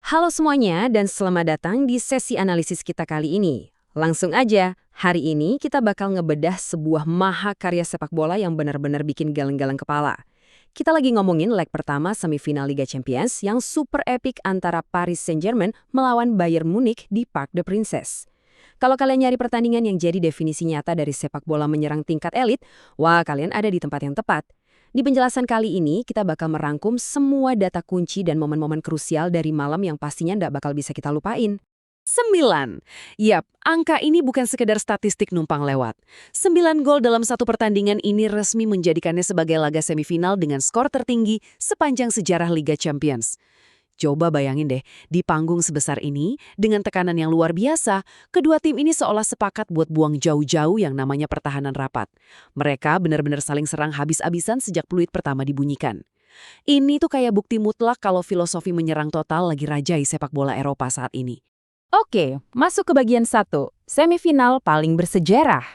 Halo semuanya dan selamat datang di sesi analisis kita kali ini. Langsung aja, hari ini kita bakal ngebedah sebuah mahakarya sepak bola yang benar-benar bikin galeng-galeng kepala. Kita lagi ngomongin leg pertama semifinal Liga Champions yang super epic antara Paris Saint-Germain melawan Bayern Munich di Parc des Princes. Kalau kalian nyari pertandingan yang jadi definisi nyata dari sepak bola menyerang tingkat elit, wah kalian ada di tempat yang tepat. Di penjelasan kali ini, kita bakal merangkum semua data kunci dan momen-momen krusial dari malam yang pastinya nggak bakal bisa kita lupain. 9. Yap, angka ini bukan sekedar statistik numpang lewat. 9 gol dalam satu pertandingan ini resmi menjadikannya sebagai laga semifinal dengan skor tertinggi sepanjang sejarah Liga Champions. Coba bayangin deh, di panggung sebesar ini, dengan tekanan yang luar biasa, kedua tim ini seolah sepakat buat buang jauh-jauh yang namanya pertahanan rapat. Mereka benar-benar saling serang habis-habisan sejak peluit pertama dibunyikan. Ini tuh kayak bukti mutlak kalau filosofi menyerang total lagi rajai sepak bola Eropa saat ini. Oke, masuk ke bagian 1, semifinal paling bersejarah.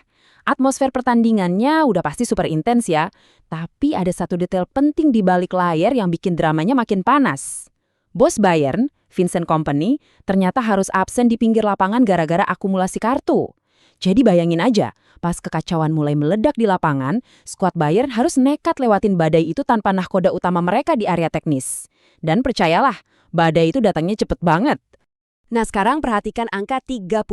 Atmosfer pertandingannya udah pasti super intens ya, tapi ada satu detail penting di balik layar yang bikin dramanya makin panas. Bos Bayern, Vincent Kompany, ternyata harus absen di pinggir lapangan gara-gara akumulasi kartu. Jadi bayangin aja, pas kekacauan mulai meledak di lapangan, skuad Bayern harus nekat lewatin badai itu tanpa nahkoda utama mereka di area teknis. Dan percayalah, badai itu datangnya cepet banget. Nah sekarang perhatikan angka 37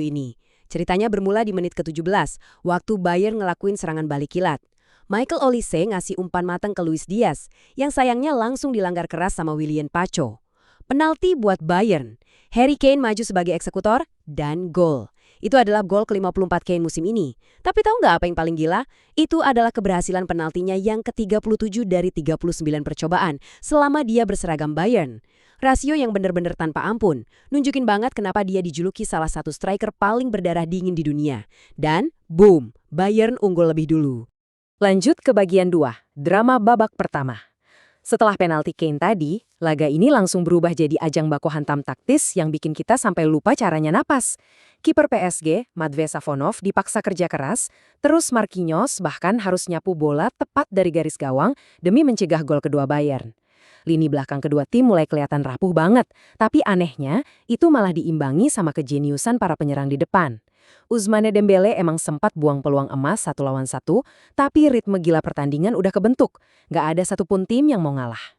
ini. Ceritanya bermula di menit ke-17, waktu Bayern ngelakuin serangan balik kilat. Michael Olise ngasih umpan matang ke Luis Diaz, yang sayangnya langsung dilanggar keras sama William Pacho. Penalti buat Bayern. Harry Kane maju sebagai eksekutor, dan gol. Itu adalah gol ke-54 Kane musim ini. Tapi tahu nggak apa yang paling gila? Itu adalah keberhasilan penaltinya yang ke-37 dari 39 percobaan selama dia berseragam Bayern. Rasio yang benar-benar tanpa ampun. Nunjukin banget kenapa dia dijuluki salah satu striker paling berdarah dingin di dunia. Dan, boom, Bayern unggul lebih dulu. Lanjut ke bagian 2, drama babak pertama. Setelah penalti Kane tadi, laga ini langsung berubah jadi ajang baku hantam taktis yang bikin kita sampai lupa caranya napas. Kiper PSG, Matvei Safonov, dipaksa kerja keras, terus Marquinhos bahkan harus nyapu bola tepat dari garis gawang demi mencegah gol kedua Bayern. Lini belakang kedua tim mulai kelihatan rapuh banget, tapi anehnya itu malah diimbangi sama kejeniusan para penyerang di depan. Ousmane Dembele emang sempat buang peluang emas 1-1, tapi ritme gila pertandingan udah kebentuk. Nggak ada satupun tim yang mau ngalah.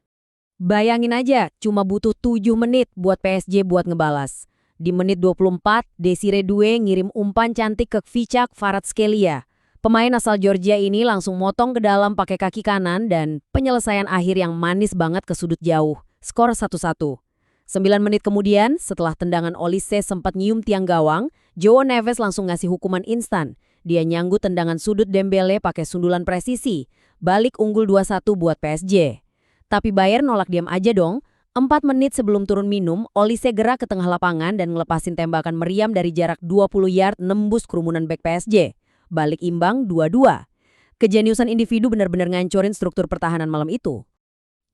Bayangin aja, cuma butuh 7 menit buat PSG buat ngebalas. Di menit 24, Desire Doué ngirim umpan cantik ke Kvichak Kvaratskhelia. Pemain asal Georgia ini langsung motong ke dalam pakai kaki kanan dan penyelesaian akhir yang manis banget ke sudut jauh. Skor 1-1. 9 menit kemudian, setelah tendangan Olise sempat nyium tiang gawang, Joao Neves langsung ngasih hukuman instan. Dia nyanggut tendangan sudut Dembele pakai sundulan presisi. Balik unggul 2-1 buat PSG. Tapi Bayern nolak diam aja dong. 4 menit sebelum turun minum, Olise gerak ke tengah lapangan dan ngelepasin tembakan meriam dari jarak 20 yard nembus kerumunan bek PSG. Balik imbang 2-2. Kejeniusan individu benar-benar ngancurin struktur pertahanan malam itu.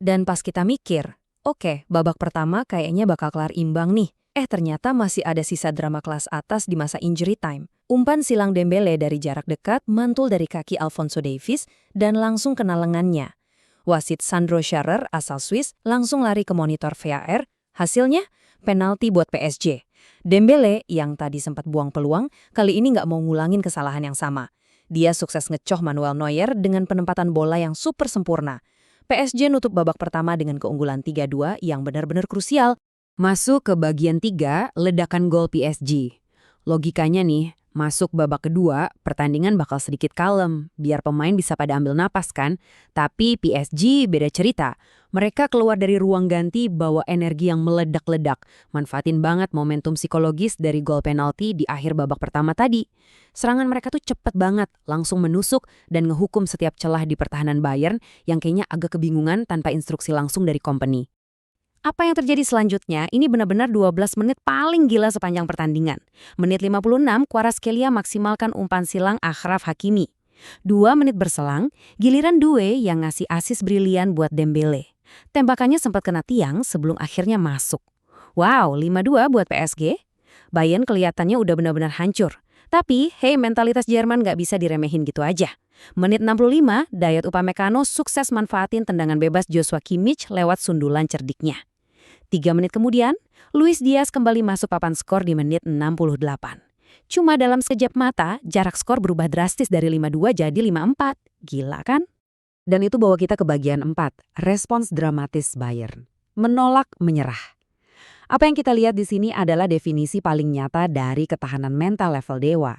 Dan pas kita mikir, oke, babak pertama kayaknya bakal kelar imbang nih. Ternyata masih ada sisa drama kelas atas di masa injury time. Umpan silang Dembele dari jarak dekat mantul dari kaki Alphonso Davies dan langsung kena lengannya. Wasit Sandro Scharer asal Swiss langsung lari ke monitor VAR. Hasilnya, penalti buat PSG. Dembele yang tadi sempat buang peluang, kali ini nggak mau ngulangin kesalahan yang sama. Dia sukses ngecoh Manuel Neuer dengan penempatan bola yang super sempurna. PSG nutup babak pertama dengan keunggulan 3-2 yang benar-benar krusial. Masuk ke bagian 3, ledakan gol PSG. Logikanya nih, masuk babak kedua, pertandingan bakal sedikit kalem, biar pemain bisa pada ambil napas kan. Tapi PSG beda cerita. Mereka keluar dari ruang ganti bawa energi yang meledak-ledak, manfaatin banget momentum psikologis dari gol penalti di akhir babak pertama tadi. Serangan mereka tuh cepet banget, langsung menusuk dan ngehukum setiap celah di pertahanan Bayern yang kayaknya agak kebingungan tanpa instruksi langsung dari Kompany. Apa yang terjadi selanjutnya, ini benar-benar 12 menit paling gila sepanjang pertandingan. Menit 56, Kvaratskhelia maksimalkan umpan silang Achraf Hakimi. 2 menit berselang, giliran Doué yang ngasih asis brilian buat Dembele. Tembakannya sempat kena tiang sebelum akhirnya masuk. Wow, 5-2 buat PSG. Bayern kelihatannya udah benar-benar hancur. Tapi, mentalitas Jerman nggak bisa diremehin gitu aja. Menit 65, Dayot Upamecano sukses manfaatin tendangan bebas Joshua Kimmich lewat sundulan cerdiknya. 3 menit kemudian, Luis Diaz kembali masuk papan skor di menit 68. Cuma dalam sekejap mata, jarak skor berubah drastis dari 5-2 jadi 5-4. Gila kan? Dan itu bawa kita ke bagian 4, respons dramatis Bayern. Menolak menyerah. Apa yang kita lihat di sini adalah definisi paling nyata dari ketahanan mental level dewa.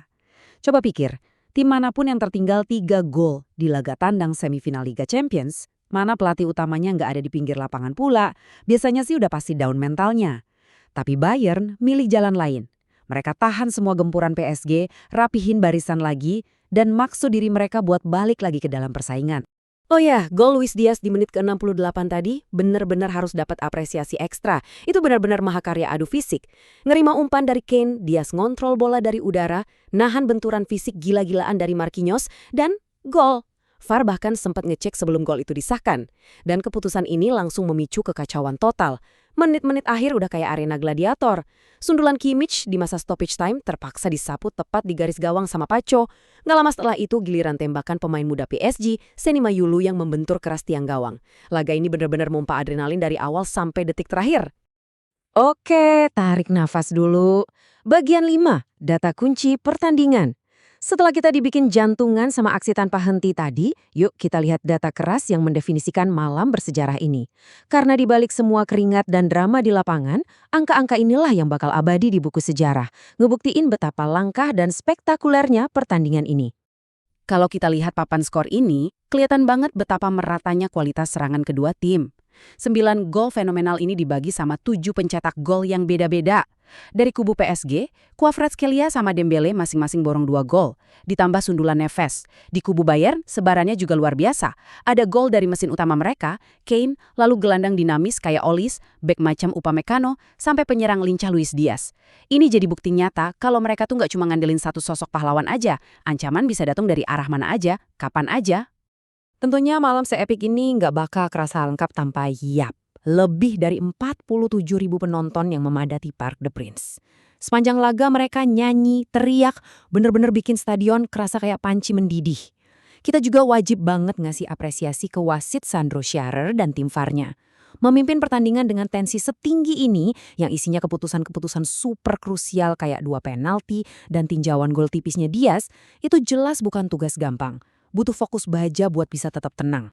Coba pikir, tim manapun yang tertinggal 3 gol di laga tandang semifinal Liga Champions, mana pelatih utamanya nggak ada di pinggir lapangan pula, biasanya sih udah pasti down mentalnya. Tapi Bayern milih jalan lain. Mereka tahan semua gempuran PSG, rapihin barisan lagi, dan maksud diri mereka buat balik lagi ke dalam persaingan. Oh ya, gol Luis Diaz di menit ke-68 tadi benar-benar harus dapat apresiasi ekstra. Itu benar-benar mahakarya adu fisik. Ngerima umpan dari Kane, Diaz ngontrol bola dari udara, nahan benturan fisik gila-gilaan dari Marquinhos, dan gol. VAR bahkan sempat ngecek sebelum gol itu disahkan. Dan keputusan ini langsung memicu kekacauan total. Menit-menit akhir udah kayak arena gladiator. Sundulan Kimmich di masa stoppage time terpaksa disapu tepat di garis gawang sama Pacho. Nggak lama setelah itu giliran tembakan pemain muda PSG, Seny Mayulu yang membentur keras tiang gawang. Laga ini benar-benar mompa adrenalin dari awal sampai detik terakhir. Oke, tarik nafas dulu. Bagian 5, data kunci pertandingan. Setelah kita dibikin jantungan sama aksi tanpa henti tadi, yuk kita lihat data keras yang mendefinisikan malam bersejarah ini. Karena dibalik semua keringat dan drama di lapangan, angka-angka inilah yang bakal abadi di buku sejarah, ngebuktiin betapa langkah dan spektakulernya pertandingan ini. Kalau kita lihat papan skor ini, kelihatan banget betapa meratanya kualitas serangan kedua tim. 9 gol fenomenal ini dibagi sama 7 pencetak gol yang beda-beda. Dari kubu PSG, Kvaratskhelia sama Dembele masing-masing borong 2 gol, ditambah sundulan Neves. Di kubu Bayern, sebarannya juga luar biasa. Ada gol dari mesin utama mereka, Kane, lalu gelandang dinamis kayak Olis, bek macam Upamecano, sampai penyerang lincah Luis Diaz. Ini jadi bukti nyata kalau mereka tuh nggak cuma ngandelin satu sosok pahlawan aja, ancaman bisa datang dari arah mana aja, kapan aja. Tentunya malam seepik ini nggak bakal kerasa lengkap tanpa lebih dari 47.000 penonton yang memadati Parc des Princes. Sepanjang laga mereka nyanyi, teriak, bener-bener bikin stadion kerasa kayak panci mendidih. Kita juga wajib banget ngasih apresiasi ke wasit Sandro Scharer dan tim VAR-nya. Memimpin pertandingan dengan tensi setinggi ini yang isinya keputusan-keputusan super krusial kayak 2 penalti dan tinjauan gol tipisnya Diaz, itu jelas bukan tugas gampang. Butuh fokus baja buat bisa tetap tenang.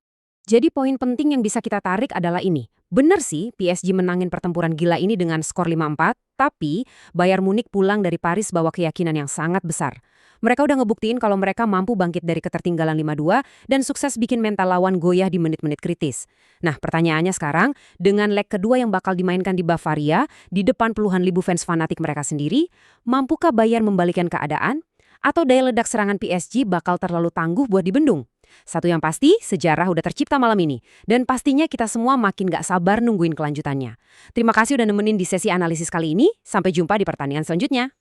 Jadi poin penting yang bisa kita tarik adalah ini. Bener sih PSG menangin pertempuran gila ini dengan skor 5-4, tapi Bayern Munich pulang dari Paris bawa keyakinan yang sangat besar. Mereka udah ngebuktiin kalau mereka mampu bangkit dari ketertinggalan 5-2 dan sukses bikin mental lawan goyah di menit-menit kritis. Nah, pertanyaannya sekarang, dengan leg kedua yang bakal dimainkan di Bavaria, di depan puluhan ribu fans fanatik mereka sendiri, mampukah Bayern membalikkan keadaan? Atau daya ledak serangan PSG bakal terlalu tangguh buat dibendung? Satu yang pasti, sejarah udah tercipta malam ini. Dan pastinya kita semua makin gak sabar nungguin kelanjutannya. Terima kasih udah nemenin di sesi analisis kali ini. Sampai jumpa di pertandingan selanjutnya.